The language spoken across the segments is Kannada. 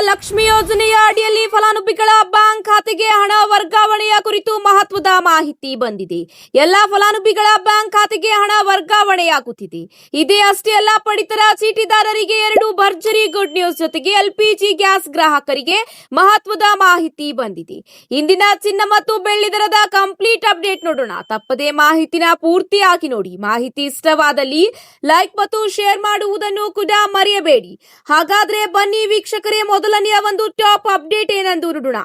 ಲಕ್ಷ್ಮಿ ಯೋಜನೆಯ ಅಡಿಯಲ್ಲಿ ಫಲಾನುಭವಿಗಳ ಬ್ಯಾಂಕ್ ಖಾತೆಗೆ ಹಣ ವರ್ಗಾವಣೆಯ ಕುರಿತು ಮಹತ್ವದ ಮಾಹಿತಿ ಬಂದಿದೆ. ಎಲ್ಲಾ ಫಲಾನುಭವಿಗಳ ಬ್ಯಾಂಕ್ ಖಾತೆಗೆ ಹಣ ವರ್ಗಾವಣೆಯಾಗುತ್ತಿದೆ. ಇದೇ ಅಷ್ಟೇ ಅಲ್ಲ, ಪಡಿತರ ಚೀಟಿದಾರರಿಗೆ 2 ಭರ್ಜರಿ ಗುಡ್ ನ್ಯೂಸ್ ಜೊತೆಗೆ ಎಲ್ಪಿಜಿ ಗ್ಯಾಸ್ ಗ್ರಾಹಕರಿಗೆ ಮಹತ್ವದ ಮಾಹಿತಿ ಬಂದಿದೆ. ಇಂದಿನ ಚಿನ್ನ ಮತ್ತು ಬೆಳ್ಳಿ ದರದ ಕಂಪ್ಲೀಟ್ ಅಪ್ಡೇಟ್ ನೋಡೋಣ. ತಪ್ಪದೇ ಮಾಹಿತಿನ ಪೂರ್ತಿಯಾಗಿ ನೋಡಿ. ಮಾಹಿತಿ ಇಷ್ಟವಾದಲ್ಲಿ ಲೈಕ್ ಮತ್ತು ಶೇರ್ ಮಾಡುವುದನ್ನು ಕೂಡ ಮರೆಯಬೇಡಿ. ಹಾಗಾದ್ರೆ ಬನ್ನಿ ವೀಕ್ಷಕರೇ, ಮೊದಲನೆಯ ಒಂದು ಟಾಪ್ ಅಪ್ಡೇಟ್ ಏನೆಂದು ನೋಡೋಣ.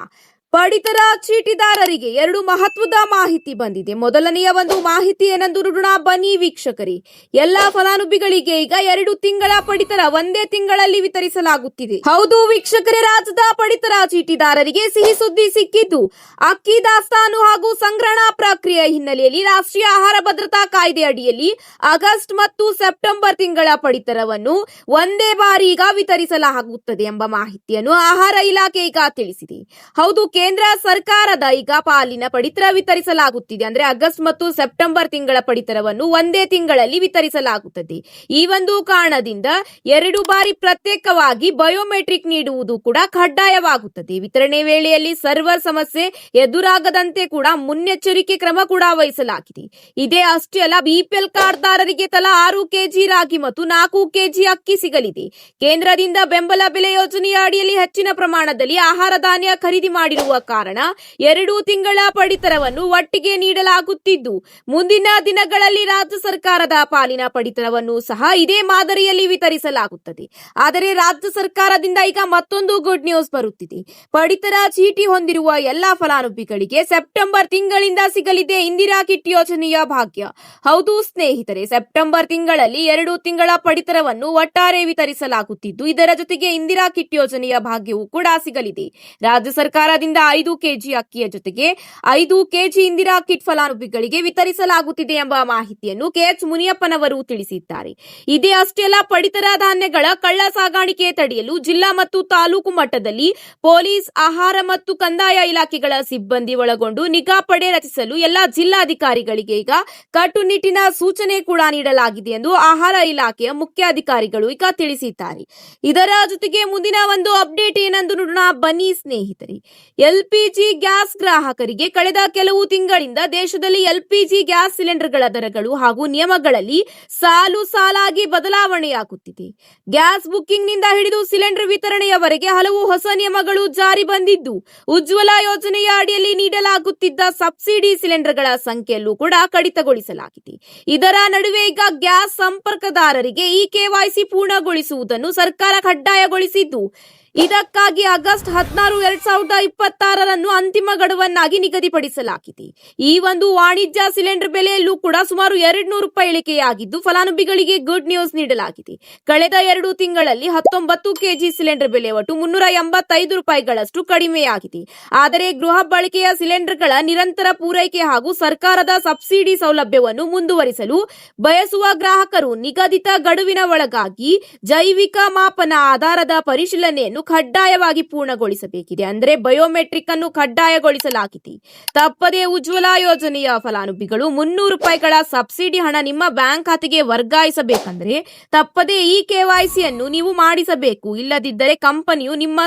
ಪಡಿತರ ಚೀಟಿದಾರರಿಗೆ 2 ಮಹತ್ವದ ಮಾಹಿತಿ ಬಂದಿದೆ. ಮೊದಲನೆಯ ಒಂದು ಮಾಹಿತಿ ಏನೆಂದು ನೋಡೋಣ. ಬನ್ನಿ ವೀಕ್ಷಕರೇ, ಎಲ್ಲಾ ಫಲಾನುಭವಿಗಳಿಗೆ ಈಗ 2 ತಿಂಗಳ ಪಡಿತರ ಒಂದೇ ತಿಂಗಳಲ್ಲಿ ವಿತರಿಸಲಾಗುತ್ತಿದೆ. ಹೌದು ವೀಕ್ಷಕರೇ, ರಾಜ್ಯದ ಪಡಿತರ ಚೀಟಿದಾರರಿಗೆ ಸಿಹಿ ಸುದ್ದಿ ಸಿಕ್ಕಿದ್ದು. ಅಕ್ಕಿ ದಾಸ್ತಾನು ಹಾಗೂ ಸಂಗ್ರಹಣಾ ಪ್ರಕ್ರಿಯೆ ಹಿನ್ನೆಲೆಯಲ್ಲಿ ರಾಷ್ಟ್ರೀಯ ಆಹಾರ ಭದ್ರತಾ ಕಾಯ್ದೆ ಅಡಿಯಲ್ಲಿ ಆಗಸ್ಟ್ ಮತ್ತು ಸೆಪ್ಟೆಂಬರ್ ತಿಂಗಳ ಪಡಿತರವನ್ನು ಒಂದೇ ಬಾರಿ ಈಗ ವಿತರಿಸಲಾಗುತ್ತದೆ ಎಂಬ ಮಾಹಿತಿಯನ್ನು ಆಹಾರ ಇಲಾಖೆ ಈಗ ತಿಳಿಸಿದೆ. ಹೌದು, ಕೇಂದ್ರ ಸರ್ಕಾರದ ಈಗ ಪಾಲಿನ ಪಡಿತರ ವಿತರಿಸಲಾಗುತ್ತಿದೆ. ಅಂದ್ರೆ ಆಗಸ್ಟ್ ಮತ್ತು ಸೆಪ್ಟೆಂಬರ್ ತಿಂಗಳ ಪಡಿತರವನ್ನು ಒಂದೇ ತಿಂಗಳಲ್ಲಿ ವಿತರಿಸಲಾಗುತ್ತದೆ. ಈ ಒಂದು ಕಾರಣದಿಂದ 2 ಬಾರಿ ಪ್ರತ್ಯೇಕವಾಗಿ ಬಯೋಮೆಟ್ರಿಕ್ ನೀಡುವುದು ಕೂಡ ಕಡ್ಡಾಯವಾಗುತ್ತದೆ. ವಿತರಣೆ ವೇಳೆಯಲ್ಲಿ ಸರ್ವರ್ ಸಮಸ್ಯೆ ಎದುರಾಗದಂತೆ ಕೂಡ ಮುನ್ನೆಚ್ಚರಿಕೆ ಕ್ರಮ ಕೂಡ ವಹಿಸಲಾಗಿದೆ. ಇದೇ ಅಷ್ಟೇ ಅಲ್ಲ, ಬಿಪಿಎಲ್ ಕಾರ್ಡ್ದಾರರಿಗೆ ತಲಾ 6 ಕೆಜಿ ರಾಗಿ ಮತ್ತು 4 ಕೆಜಿ ಅಕ್ಕಿ ಸಿಗಲಿದೆ. ಕೇಂದ್ರದಿಂದ ಬೆಂಬಲ ಬೆಲೆ ಯೋಜನೆಯ ಅಡಿಯಲ್ಲಿ ಹೆಚ್ಚಿನ ಪ್ರಮಾಣದಲ್ಲಿ ಆಹಾರ ಧಾನ್ಯ ಖರೀದಿ ಮಾಡಿರುವ ಕಾರಣ 2 ತಿಂಗಳ ಪಡಿತರವನ್ನು ಒಟ್ಟಿಗೆ ನೀಡಲಾಗುತ್ತಿದ್ದು, ಮುಂದಿನ ದಿನಗಳಲ್ಲಿ ರಾಜ್ಯ ಸರ್ಕಾರದ ಪಾಲಿನ ಪಡಿತರವನ್ನು ಸಹ ಇದೇ ಮಾದರಿಯಲ್ಲಿ ವಿತರಿಸಲಾಗುತ್ತದೆ. ಆದರೆ ರಾಜ್ಯ ಸರ್ಕಾರದಿಂದ ಈಗ ಮತ್ತೊಂದು ಗುಡ್ ನ್ಯೂಸ್ ಬರುತ್ತಿದೆ. ಪಡಿತರ ಚೀಟಿ ಹೊಂದಿರುವ ಎಲ್ಲಾ ಫಲಾನುಭವಿಗಳಿಗೆ ಸೆಪ್ಟೆಂಬರ್ ತಿಂಗಳಿಂದ ಸಿಗಲಿದೆ ಇಂದಿರಾ ಕಿಟ್ ಯೋಜನೆಯ ಭಾಗ್ಯ. ಹೌದು ಸ್ನೇಹಿತರೆ, ಸೆಪ್ಟೆಂಬರ್ ತಿಂಗಳಲ್ಲಿ 2 ತಿಂಗಳ ಪಡಿತರವನ್ನು ಒಟ್ಟಾರೆ ವಿತರಿಸಲಾಗುತ್ತಿದ್ದು, ಇದರ ಜೊತೆಗೆ ಇಂದಿರಾ ಕಿಟ್ ಯೋಜನೆಯ ಭಾಗ್ಯವೂ ಕೂಡ ಸಿಗಲಿದೆ. ರಾಜ್ಯ ಸರ್ಕಾರದಿಂದ 5 ಕೆಜಿ ಅಕ್ಕಿಯ ಜೊತೆಗೆ 5 ಕೆಜಿ ಇಂದಿರಾ ಕಿಟ್ ಫಲಾನುಭವಿಗಳಿಗೆ ವಿತರಿಸಲಾಗುತ್ತಿದೆ ಎಂಬ ಮಾಹಿತಿಯನ್ನು ಕೆಎಚ್ ಮುನಿಯಪ್ಪನವರು ತಿಳಿಸಿದ್ದಾರೆ. ಇದೇ ಅಷ್ಟೇ ಅಲ್ಲ, ಪಡಿತರ ಧಾನ್ಯಗಳ ಕಳ್ಳ ಸಾಗಾಣಿಕೆ ತಡೆಯಲು ಜಿಲ್ಲಾ ಮತ್ತು ತಾಲೂಕು ಮಟ್ಟದಲ್ಲಿ ಪೊಲೀಸ್, ಆಹಾರ ಮತ್ತು ಕಂದಾಯ ಇಲಾಖೆಗಳ ಸಿಬ್ಬಂದಿ ಒಳಗೊಂಡು ನಿಗಾ ಪಡೆ ರಚಿಸಲು ಎಲ್ಲಾ ಜಿಲ್ಲಾಧಿಕಾರಿಗಳಿಗೆ ಈಗ ಕಟ್ಟುನಿಟ್ಟಿನ ಸೂಚನೆ ಕೂಡ ನೀಡಲಾಗಿದೆ ಎಂದು ಆಹಾರ ಇಲಾಖೆಯ ಮುಖ್ಯಾಧಿಕಾರಿಗಳು ಈಗ ತಿಳಿಸಿದ್ದಾರೆ. ಇದರ ಜೊತೆಗೆ ಮುಂದಿನ ಒಂದು ಅಪ್ಡೇಟ್ ಏನೆಂದು ನೋಡೋಣ. ಬನ್ನಿ ಸ್ನೇಹಿತರೆ, ಎಲ್ಪಿಜಿ ಗ್ಯಾಸ್ ಗ್ರಾಹಕರಿಗೆ ಕಳೆದ ಕೆಲವು ತಿಂಗಳಿಂದ ದೇಶದಲ್ಲಿ ಎಲ್ಪಿಜಿ ಗ್ಯಾಸ್ ಸಿಲಿಂಡರ್ಗಳ ದರಗಳು ಹಾಗೂ ನಿಯಮಗಳಲ್ಲಿ ಸಾಲಾಗಿ ಬದಲಾವಣೆಯಾಗುತ್ತಿದೆ. ಗ್ಯಾಸ್ ಬುಕ್ಕಿಂಗ್ ನಿಂದ ಹಿಡಿದು ಸಿಲಿಂಡರ್ ವಿತರಣೆಯವರೆಗೆ ಹಲವು ಹೊಸ ನಿಯಮಗಳು ಜಾರಿ ಬಂದಿದ್ದು, ಉಜ್ವಲ ಯೋಜನೆಯ ಅಡಿಯಲ್ಲಿ ನೀಡಲಾಗುತ್ತಿದ್ದ ಸಬ್ಸಿಡಿ ಸಿಲಿಂಡರ್ಗಳ ಸಂಖ್ಯೆಯಲ್ಲೂ ಕೂಡ ಕಡಿತಗೊಳಿಸಲಾಗಿದೆ. ಇದರ ನಡುವೆ ಈಗ ಗ್ಯಾಸ್ ಸಂಪರ್ಕದಾರರಿಗೆ ಈ ಕೆವೈಸಿ ಪೂರ್ಣಗೊಳಿಸುವುದನ್ನು ಸರ್ಕಾರ ಕಡ್ಡಾಯಗೊಳಿಸಿದ್ದು, ಇದಕ್ಕಾಗಿ ಆಗಸ್ಟ್ 16, 2026 ಅಂತಿಮ ಗಡುವನ್ನಾಗಿ ನಿಗದಿಪಡಿಸಲಾಗಿದೆ. ಈ ಒಂದು ವಾಣಿಜ್ಯ ಸಿಲಿಂಡರ್ ಬೆಲೆಯಲ್ಲೂ ಕೂಡ ಸುಮಾರು 200 ರೂಪಾಯಿ ಇಳಿಕೆಯಾಗಿದ್ದು, ಫಲಾನುಭವಿಗಳಿಗೆ ಗುಡ್ ನ್ಯೂಸ್ ನೀಡಲಾಗಿದೆ. ಕಳೆದ 2 ತಿಂಗಳಲ್ಲಿ 19 ಕೆಜಿ ಸಿಲಿಂಡರ್ ಬೆಲೆ ಒಟ್ಟು 385 ರೂಪಾಯಿಗಳಷ್ಟು ಕಡಿಮೆಯಾಗಿದೆ. ಆದರೆ ಗೃಹ ಬಳಕೆಯ ಸಿಲಿಂಡರ್ಗಳ ನಿರಂತರ ಪೂರೈಕೆ ಹಾಗೂ ಸರ್ಕಾರದ ಸಬ್ಸಿಡಿ ಸೌಲಭ್ಯವನ್ನು ಮುಂದುವರಿಸಲು ಬಯಸುವ ಗ್ರಾಹಕರು ನಿಗದಿತ ಗಡುವಿನ ಒಳಗಾಗಿ ಜೈವಿಕ ಮಾಪನ ಆಧಾರದ ಪರಿಶೀಲನೆಯನ್ನು ಕಡ್ಡಾಯವಾಗಿ ಪೂರ್ಣಗೊಳಿಸಬೇಕಿದೆ. ಅಂದರೆ ಬಯೋಮೆಟ್ರಿಕ್ ಅನ್ನು ಕಡ್ಡಾಯಗೊಳಿಸಲಾಗಿದೆ. ತಪ್ಪದೇ ಉಜ್ವಲ ಯೋಜನೆಯ ಫಲಾನುಭವಿಗಳು 300 ರೂಪಾಯಿಗಳ ಸಬ್ಸಿಡಿ ಹಣ ನಿಮ್ಮ ಬ್ಯಾಂಕ್ ಖಾತೆಗೆ ವರ್ಗಾಯಿಸಬೇಕಂದ್ರೆ ತಪ್ಪದೇ ಈ ಕೆವೈಸಿಯನ್ನು ನೀವು ಮಾಡಿಸಬೇಕು. ಇಲ್ಲದಿದ್ದರೆ ಕಂಪನಿಯು ನಿಮ್ಮ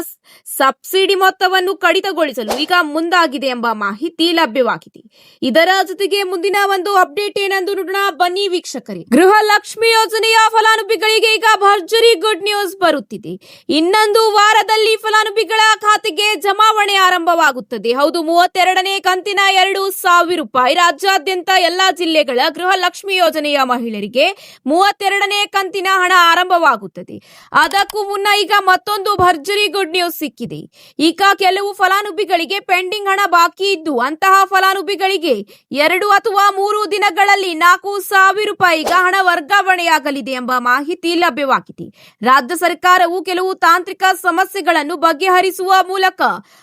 ಸಬ್ಸಿಡಿ ಮೊತ್ತವನ್ನು ಕಡಿತಗೊಳಿಸಲು ಈಗ ಮುಂದಾಗಿದೆ ಎಂಬ ಮಾಹಿತಿ ಲಭ್ಯವಾಗಿದೆ. ಇದರ ಜೊತೆಗೆ ಮುಂದಿನ ಒಂದು ಅಪ್ಡೇಟ್ ಏನೆಂದು ನೋಡೋಣ. ಬನ್ನಿ ವೀಕ್ಷಕರೇ, ಗೃಹ ಲಕ್ಷ್ಮಿ ಯೋಜನೆಯ ಫಲಾನುಭವಿಗಳಿಗೆ ಈಗ ಭರ್ಜರಿ ಗುಡ್ ನ್ಯೂಸ್ ಬರುತ್ತಿದೆ. ಇನ್ನೊಂದು ವಾರದಲ್ಲಿ ಫಲಾನುಭವಿಗಳ ಖಾತೆಗೆ ಜಮಾವಣೆ ಆರಂಭವಾಗುತ್ತದೆ. ಹೌದು, 32ನೇ ಕಂತಿನ 2,000 ರೂಪಾಯಿ ರಾಜ್ಯಾದ್ಯಂತ ಎಲ್ಲಾ ಜಿಲ್ಲೆಗಳ ಗೃಹ ಲಕ್ಷ್ಮಿ ಯೋಜನೆಯ ಮಹಿಳೆಯರಿಗೆ 32ನೇ ಕಂತಿನ ಹಣ ಆರಂಭವಾಗುತ್ತದೆ. ಅದಕ್ಕೂ ಮುನ್ನ ಈಗ ಮತ್ತೊಂದು ಭರ್ಜರಿ ಗುಡ್ ನ್ಯೂಸ್ ಸಿಕ್ಕಿದೆ. ಈಗ ಕೆಲವು ಫಲಾನುಭವಿಗಳಿಗೆ ಪೆಂಡಿಂಗ್ ಹಣ ಬಾಕಿ ಇದ್ದು, ಅಂತಹ ಫಲಾನುಭವಿಗಳಿಗೆ 2 ಅಥವಾ 3 ದಿನಗಳಲ್ಲಿ 4,000 ರೂಪಾಯಿ ಈಗ ಹಣ ವರ್ಗಾವಣೆಯಾಗಲಿದೆ ಎಂಬ ಮಾಹಿತಿ ಲಭ್ಯವಾಗಿದೆ. ರಾಜ್ಯ ಸರ್ಕಾರವು ಕೆಲವು ತಾಂತ್ರಿಕ ಸಮಸ್ಯೆಗಳನ್ನು ಬಗೆಹರಿಸುವ ಮೂಲಕ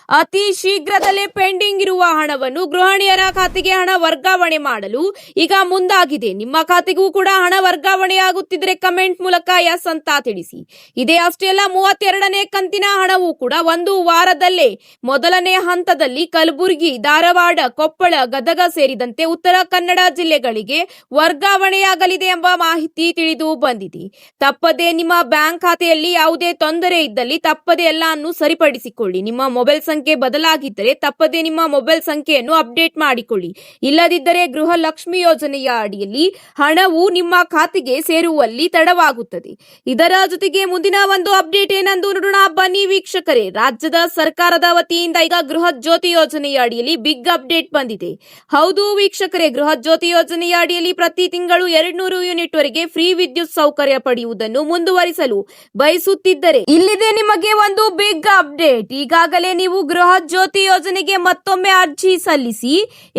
ಅತಿ ಶೀಘ್ರದಲ್ಲೇ ಪೆಂಡಿಂಗ್ ಇರುವ ಹಣವನ್ನು ಗೃಹಿಣಿಯರ ಖಾತೆಗೆ ಹಣ ವರ್ಗಾವಣೆ ಮಾಡಲು ಈಗ ಮುಂದಾಗಿದೆ. ನಿಮ್ಮ ಖಾತೆಗೂ ಕೂಡ ಹಣ ವರ್ಗಾವಣೆಯಾಗುತ್ತಿದ್ದರೆ ಕಮೆಂಟ್ ಮೂಲಕ ಎಸ್ ಅಂತ ತಿಳಿಸಿ. ಇದೇ ಅಷ್ಟೇ ಅಲ್ಲ, 32ನೇ ಕಂತಿನ ಹಣವು ಕೂಡ 1 ವಾರದಲ್ಲೇ ಮೊದಲನೇ ಹಂತದಲ್ಲಿ ಕಲಬುರಗಿ, ಧಾರವಾಡ, ಕೊಪ್ಪಳ, ಗದಗ ಸೇರಿದಂತೆ ಉತ್ತರ ಕನ್ನಡ ಜಿಲ್ಲೆಗಳಿಗೆ ವರ್ಗಾವಣೆಯಾಗಲಿದೆ ಎಂಬ ಮಾಹಿತಿ ತಿಳಿದು ಬಂದಿದೆ. ತಪ್ಪದೇ ನಿಮ್ಮ ಬ್ಯಾಂಕ್ ಖಾತೆಯಲ್ಲಿ ಯಾವುದೇ ತೊಂದರೆ ಇದ್ದಲ್ಲಿ ತಪ್ಪದೇ ತಪ್ಪದೆ ಎಲ್ಲಾನು ಸರಿಪಡಿಸಿಕೊಳ್ಳಿ. ನಿಮ್ಮ ಮೊಬೈಲ್ ಸಂಖ್ಯೆ ಬದಲಾಗಿದ್ದರೆ ತಪ್ಪದೆ ನಿಮ್ಮ ಮೊಬೈಲ್ ಸಂಖ್ಯೆಯನ್ನು ಅಪ್ಡೇಟ್ ಮಾಡಿಕೊಳ್ಳಿ. ಇಲ್ಲದಿದ್ದರೆ ಗೃಹಲಕ್ಷ್ಮಿ ಯೋಜನೆಯ ಅಡಿಯಲ್ಲಿ ಹಣವು ನಿಮ್ಮ ಖಾತೆಗೆ ಸೇರುವಲ್ಲಿ ತಡವಾಗುತ್ತದೆ. ಇದರ ಜೊತೆಗೆ ಮುಂದಿನ ಒಂದು ಅಪ್ಡೇಟ್ ಏನೆಂದು ನೋಡೋಣ ಬನ್ನಿ ವೀಕ್ಷಕರೇ. ರಾಜ್ಯದ ಸರ್ಕಾರದ ವತಿಯಿಂದ ಈಗ ಗೃಹ ಜ್ಯೋತಿ ಯೋಜನೆಯ ಅಡಿಯಲ್ಲಿ ಬಿಗ್ ಅಪ್ಡೇಟ್ ಬಂದಿದೆ. ಹೌದು ವೀಕ್ಷಕರೇ, ಗೃಹ ಜ್ಯೋತಿ ಯೋಜನೆಯ ಅಡಿಯಲ್ಲಿ ಪ್ರತಿ ತಿಂಗಳು 200 ಯೂನಿಟ್ ವರೆಗೆ ಫ್ರೀ ವಿದ್ಯುತ್ ಸೌಕರ್ಯ ಪಡೆಯುವುದನ್ನು ಮುಂದುವರಿಸಲು ಬಯಸುತ್ತಿದ್ದರೆ ಇಲ್ಲಿದೆ ನಿಮಗೆ ಒಂದು ಬಿಗ್ ಅಪ್ಡೇಟ್. ಈಗಾಗಲೇ ನೀವು ಗೃಹ ಜ್ಯೋತಿ ಯೋಜನೆಗೆ ಮತ್ತೊಮ್ಮೆ ಅರ್ಜಿ ಸಲ್ಲಿಸಿ.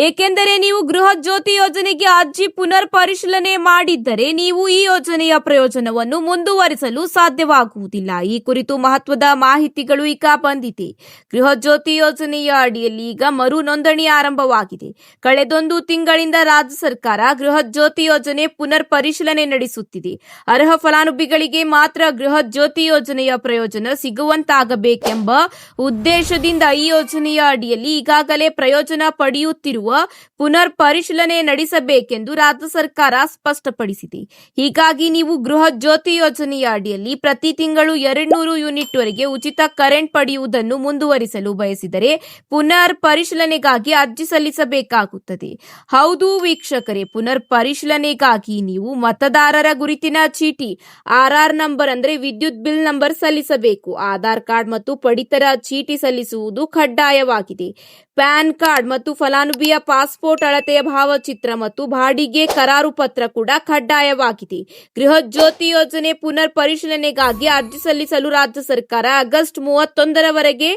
ಏಕೆಂದರೆ ನೀವು ಗೃಹ ಜ್ಯೋತಿ ಯೋಜನೆಗೆ ಅರ್ಜಿ ಪುನರ್ ಪರಿಶೀಲನೆ ಮಾಡಿದ್ದರೆ ನೀವು ಈ ಯೋಜನೆಯ ಪ್ರಯೋಜನವನ್ನು ಮುಂದುವರಿಸಲು ಸಾಧ್ಯವಾಗುವುದಿಲ್ಲ. ಈ ಕುರಿತು ಮಹತ್ವದ ಮಾಹಿತಿಗಳು ಈಗ ಬಂದಿದೆ. ಗೃಹ ಜ್ಯೋತಿ ಯೋಜನೆಯ ಅಡಿಯಲ್ಲಿ ಈಗ ಮರು ನೋಂದಣಿ ಆರಂಭವಾಗಿದೆ. ಕಳೆದೊಂದು ತಿಂಗಳಿಂದ ರಾಜ್ಯ ಸರ್ಕಾರ ಗೃಹ ಜ್ಯೋತಿ ಯೋಜನೆ ಪುನರ್ ಪರಿಶೀಲನೆ ನಡೆಸುತ್ತಿದೆ. ಅರ್ಹ ಫಲಾನುಭವಿಗಳಿಗೆ ಮಾತ್ರ ಗೃಹ ಜ್ಯೋತಿ ಯೋಜನೆಯ ಪ್ರಯೋಜನ ಸಿಗುವಂತಾಗಬೇಕೆಂಬ ಉದ್ದೇಶದಿಂದ ಈ ಯೋಜನೆಯ ಅಡಿಯಲ್ಲಿ ಈಗಾಗಲೇ ಪ್ರಯೋಜನ ಪಡೆಯುತ್ತಿರುವ ಪುನರ್ ಪರಿಶೀಲನೆ ನಡೆಸಬೇಕೆಂದು ರಾಜ್ಯ ಸರ್ಕಾರ ಸ್ಪಷ್ಟಪಡಿಸಿದೆ. ಹೀಗಾಗಿ ನೀವು ಗೃಹ ಜ್ಯೋತಿ ಯೋಜನೆಯ ಅಡಿಯಲ್ಲಿ ಪ್ರತಿ ತಿಂಗಳು 200 ಯೂನಿಟ್ ವರೆಗೆ ಉಚಿತ ಕರೆಂಟ್ ಪಡೆಯುವುದನ್ನು ಮುಂದುವರಿಸಲು ಬಯಸಿದರೆ ಪುನರ್ ಪರಿಶೀಲನೆಗಾಗಿ ಅರ್ಜಿ ಸಲ್ಲಿಸಬೇಕಾಗುತ್ತದೆ. ಹೌದು ವೀಕ್ಷಕರೇ, ಪುನರ್ ಪರಿಶೀಲನೆಗಾಗಿ ನೀವು ಮತದಾರರ ಗುರುತಿನ ಚೀಟಿ, ಆರ್ಆರ್ ನಂಬರ್ ಅಂದ್ರೆ ವಿದ್ಯುತ್ ಬಿಲ್ ನಂಬರ್ ಸಲ್ಲಿಸಬೇಕು. ಆಧಾರ್ ಕಾರ್ಡ್ ಮತ್ತು ಪಡಿತರ ಚೀಟಿ ಸಲ್ಲಿಸುವುದು ಕಡ್ಡಾಯವಾಗಿದೆ. ಪ್ಯಾನ್ ಕಾರ್ಡ್ ಮತ್ತು ಫಲಾನುಭವಿಯ ಪಾಸ್ಪೋರ್ಟ್ ಅಳತೆಯ ಭಾವಚಿತ್ರ ಮತ್ತು ಬಾಡಿಗೆ ಕರಾರು ಪತ್ರ ಕೂಡ ಕಡ್ಡಾಯವಾಗಿದೆ. ಗೃಹ ಜ್ಯೋತಿ ಯೋಜನೆ ಪುನರ್ ಪರಿಶೀಲನೆಗಾಗಿ ಅರ್ಜಿ ಸಲ್ಲಿಸಲು ರಾಜ್ಯ ಸರ್ಕಾರ ಆಗಸ್ಟ್ 31ರವರೆಗೆ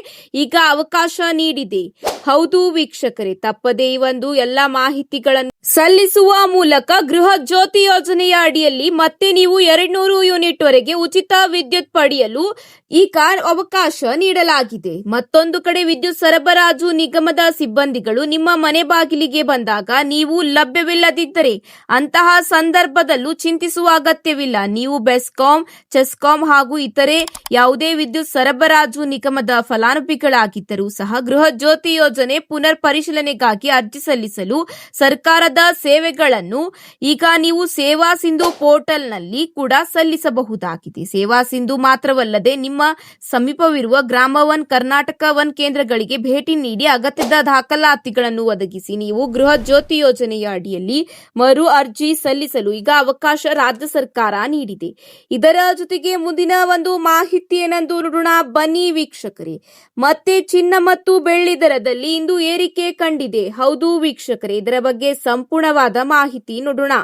ಈಗ ಅವಕಾಶ ನೀಡಿದೆ. ಹೌದು ವೀಕ್ಷಕರೇ, ತಪ್ಪದೇ ಈ ಒಂದು ಎಲ್ಲ ಮಾಹಿತಿಗಳನ್ನು ಸಲ್ಲಿಸುವ ಮೂಲಕ ಗೃಹ ಜ್ಯೋತಿ ಯೋಜನೆಯ ಅಡಿಯಲ್ಲಿ ಮತ್ತೆ ನೀವು 200 ಯೂನಿಟ್ ವರೆಗೆ ಉಚಿತ ವಿದ್ಯುತ್ ಪಡೆಯಲು ಈಗ ಅವಕಾಶ ನೀಡಲಾಗಿದೆ. ಮತ್ತೊಂದು ಕಡೆ ವಿದ್ಯುತ್ ಸರಬರಾಜು ನಿಗಮದ ಸಿಬ್ಬಂದಿಗಳು ನಿಮ್ಮ ಮನೆ ಬಾಗಿಲಿಗೆ ಬಂದಾಗ ನೀವು ಲಭ್ಯವಿಲ್ಲದಿದ್ದರೆ ಅಂತಹ ಸಂದರ್ಭದಲ್ಲೂ ಚಿಂತಿಸುವ ಅಗತ್ಯವಿಲ್ಲ. ನೀವು ಬೆಸ್ಕಾಂ, ಚೆಸ್ಕಾಂ ಹಾಗೂ ಇತರೆ ಯಾವುದೇ ವಿದ್ಯುತ್ ಸರಬರಾಜು ನಿಗಮದ ಫಲಾನುಭವಿಗಳಾಗಿದ್ದರೂ ಸಹ ಗೃಹ ಜ್ಯೋತಿ ಯೋಜನೆ ಪುನರ್ ಪರಿಶೀಲನೆಗಾಗಿ ಅರ್ಜಿ ಸಲ್ಲಿಸಲು ಸರ್ಕಾರದ ಸೇವೆಗಳನ್ನು ಈಗ ನೀವು ಸೇವಾ ಸಿಂಧು ಪೋರ್ಟಲ್ನಲ್ಲಿ ಕೂಡ ಸಲ್ಲಿಸಬಹುದಾಗಿದೆ. ಸೇವಾ ಸಿಂಧು ಮಾತ್ರವಲ್ಲದೆ ನಿಮ್ಮ ಸಮೀಪವಿರುವ ಗ್ರಾಮ ಒನ್, ಕರ್ನಾಟಕ ಒನ್ ಕೇಂದ್ರಗಳಿಗೆ ಭೇಟಿ ನೀಡಿ ಅಗತ್ಯದ ದಾಖಲಾತಿಗಳನ್ನು ಒದಗಿಸಿ ನೀವು ಗೃಹ ಜ್ಯೋತಿ ಯೋಜನೆಯ ಅಡಿಯಲ್ಲಿ ಮರು ಅರ್ಜಿ ಸಲ್ಲಿಸಲು ಈಗ ಅವಕಾಶ ರಾಜ್ಯ ಸರ್ಕಾರ ನೀಡಿದೆ. ಇದರ ಜೊತೆಗೆ ಮುಂದಿನ ಒಂದು ಮಾಹಿತಿ ಏನೆಂದು ನೋಡೋಣ ಬನ್ನಿ ವೀಕ್ಷಕರೇ. ಮತ್ತೆ ಚಿನ್ನ ಮತ್ತು ಬೆಳ್ಳಿ ದರದಲ್ಲಿ ಇಂದು ಏರಿಕೆ ಕಂಡಿದೆ. ಹೌದು ವೀಕ್ಷಕರೇ, ಇದರ ಬಗ್ಗೆ ಸಂಪೂರ್ಣವಾದ ಮಾಹಿತಿ ನೋಡೋಣ.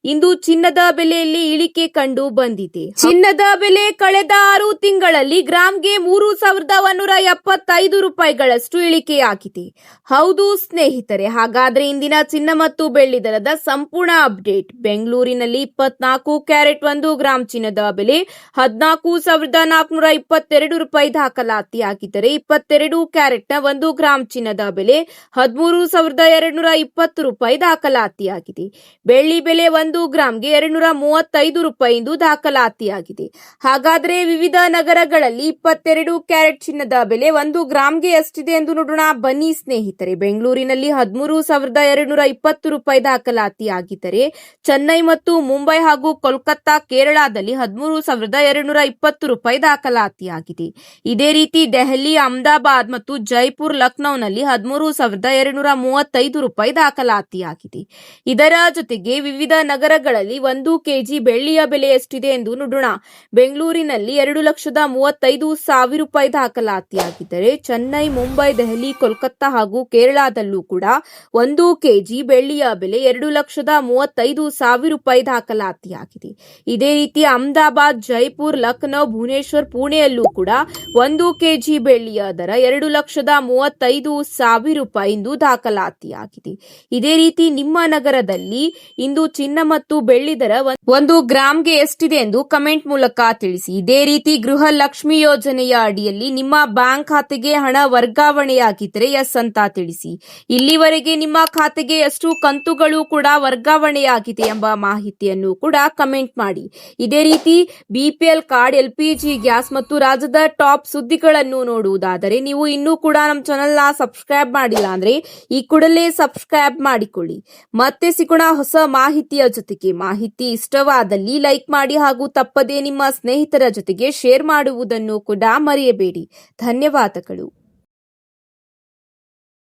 ಇಂದು ಚಿನ್ನದ ಬೆಲೆಯಲ್ಲಿ ಇಳಿಕೆ ಕಂಡು ಬಂದಿದೆ. ಚಿನ್ನದ ಬೆಲೆ ಕಳೆದ 6 ತಿಂಗಳಲ್ಲಿ ಗ್ರಾಂಗೆ 3,175 ರೂಪಾಯಿಗಳಷ್ಟು ಇಳಿಕೆಯಾಗಿದೆ. ಹೌದು ಸ್ನೇಹಿತರೆ, ಹಾಗಾದ್ರೆ ಇಂದಿನ ಚಿನ್ನ ಮತ್ತು ಬೆಳ್ಳಿ ದರದ ಸಂಪೂರ್ಣ ಅಪ್ಡೇಟ್. ಬೆಂಗಳೂರಿನಲ್ಲಿ 24 ಕ್ಯಾರೆಟ್ 1 ಗ್ರಾಂ ಚಿನ್ನದ ಬೆಲೆ 14,422 ರೂಪಾಯಿ ದಾಖಲಾತಿಯಾಗಿದ್ದರೆ 22 ಕ್ಯಾರೆಟ್ನ 1 ಗ್ರಾಂ ಚಿನ್ನದ ಬೆಲೆ 13,220 ರೂಪಾಯಿ ದಾಖಲಾತಿಯಾಗಿದೆ. ಬೆಳ್ಳಿ ಬೆಲೆ 1 ಗ್ರಾಂಗೆ 235 ರೂಪಾಯಿ ಎಂದು ದಾಖಲಾತಿಯಾಗಿದೆ. ಹಾಗಾದ್ರೆ ವಿವಿಧ ನಗರಗಳಲ್ಲಿ 22 ಕ್ಯಾರೆಟ್ ಚಿನ್ನದ ಬೆಲೆ 1 ಗ್ರಾಂಗೆ ಎಷ್ಟಿದೆ ಎಂದು ನೋಡೋಣ ಬನ್ನಿ ಸ್ನೇಹಿತರೆ. ಬೆಂಗಳೂರಿನಲ್ಲಿ 13,220 ರೂಪಾಯಿ ದಾಖಲಾತಿಯಾಗಿದ್ದರೆ ಚೆನ್ನೈ ಮತ್ತು ಮುಂಬೈ ಹಾಗೂ ಕೋಲ್ಕತ್ತಾ, ಕೇರಳದಲ್ಲಿ 13,220 ರೂಪಾಯಿ ದಾಖಲಾತಿಯಾಗಿದೆ. ಇದೇ ರೀತಿ ದೆಹಲಿ, ಅಹಮದಾಬಾದ್ ಮತ್ತು ಜೈಪುರ್, ಲಕ್ನೋನಲ್ಲಿ 13,235 ರೂಪಾಯಿ ದಾಖಲಾತಿಯಾಗಿದೆ. ಇದರ ಜೊತೆಗೆ ವಿವಿಧ ನಗರಗಳಲ್ಲಿ 1 ಕೆಜಿ ಬೆಳ್ಳಿಯ ಬೆಲೆ ಎಷ್ಟಿದೆ ಎಂದು ನೋಡೋಣ. ಬೆಂಗಳೂರಿನಲ್ಲಿ 2,35,000 ರೂಪಾಯಿ ದಾಖಲಾತಿಯಾಗಿದ್ದರೆ ಚೆನ್ನೈ, ಮುಂಬೈ, ದೆಹಲಿ, ಕೋಲ್ಕತ್ತಾ ಹಾಗೂ ಕೇರಳದಲ್ಲೂ ಕೂಡ 1 ಕೆಜಿ ಬೆಳ್ಳಿಯ ಬೆಲೆ 2,35,000 ರೂಪಾಯಿ ದಾಖಲಾತಿಯಾಗಿದೆ. ಇದೇ ರೀತಿ ಅಹಮದಾಬಾದ್, ಜೈಪುರ್, ಲಕ್ನೋ, ಭುವನೇಶ್ವರ್, ಪುಣೆಯಲ್ಲೂ ಕೂಡ 1 ಕೆಜಿ ಬೆಳ್ಳಿಯ ದರ 2,35,000 ರೂಪಾಯಿ ಎಂದು ದಾಖಲಾತಿಯಾಗಿದೆ. ಇದೇ ರೀತಿ ನಿಮ್ಮ ನಗರದಲ್ಲಿ ಇಂದು ಚಿನ್ನ ಮತ್ತು ಬೆಳ್ಳಿ ದರ 1 ಗ್ರಾಂಗೆ ಎಷ್ಟಿದೆ ಎಂದು ಕಮೆಂಟ್ ಮೂಲಕ ತಿಳಿಸಿ. ಇದೇ ರೀತಿ ಗೃಹ ಲಕ್ಷ್ಮಿ ಯೋಜನೆಯ ಅಡಿಯಲ್ಲಿ ನಿಮ್ಮ ಬ್ಯಾಂಕ್ ಖಾತೆಗೆ ಹಣ ವರ್ಗಾವಣೆಯಾಗಿದ್ದರೆ ಎಸ್ ಅಂತ ತಿಳಿಸಿ. ಇಲ್ಲಿವರೆಗೆ ನಿಮ್ಮ ಖಾತೆಗೆ ಎಷ್ಟು ಕಂತುಗಳು ಕೂಡ ವರ್ಗಾವಣೆಯಾಗಿದೆ ಎಂಬ ಮಾಹಿತಿಯನ್ನು ಕೂಡ ಕಮೆಂಟ್ ಮಾಡಿ. ಇದೇ ರೀತಿ ಬಿಪಿಎಲ್ ಕಾರ್ಡ್, LPG ಗ್ಯಾಸ್ ಮತ್ತು ರಾಜ್ಯದ ಟಾಪ್ ಸುದ್ದಿಗಳನ್ನು ನೋಡುವುದಾದರೆ ನೀವು ಇನ್ನೂ ಕೂಡ ನಮ್ಮ ಚಾನೆಲ್ ನ ಸಬ್ಸ್ಕ್ರೈಬ್ ಮಾಡಿಲ್ಲ ಅಂದ್ರೆ ಈ ಕೂಡಲೇ ಸಬ್ಸ್ಕ್ರೈಬ್ ಮಾಡಿಕೊಳ್ಳಿ. ಮತ್ತೆ ಸಿಗೋಣ ಹೊಸ ಮಾಹಿತಿಯ ಜೊತೆಗೆ. ಮಾಹಿತಿ ಇಷ್ಟ ಇಷ್ಟವಾದಲ್ಲಿ ಲೈಕ್ ಮಾಡಿ ಹಾಗೂ ತಪ್ಪದೇ ನಿಮ್ಮ ಸ್ನೇಹಿತರ ಜೊತೆಗೆ ಶೇರ್ ಮಾಡುವುದನ್ನು ಕೂಡ ಮರೆಯಬೇಡಿ. ಧನ್ಯವಾದಗಳು.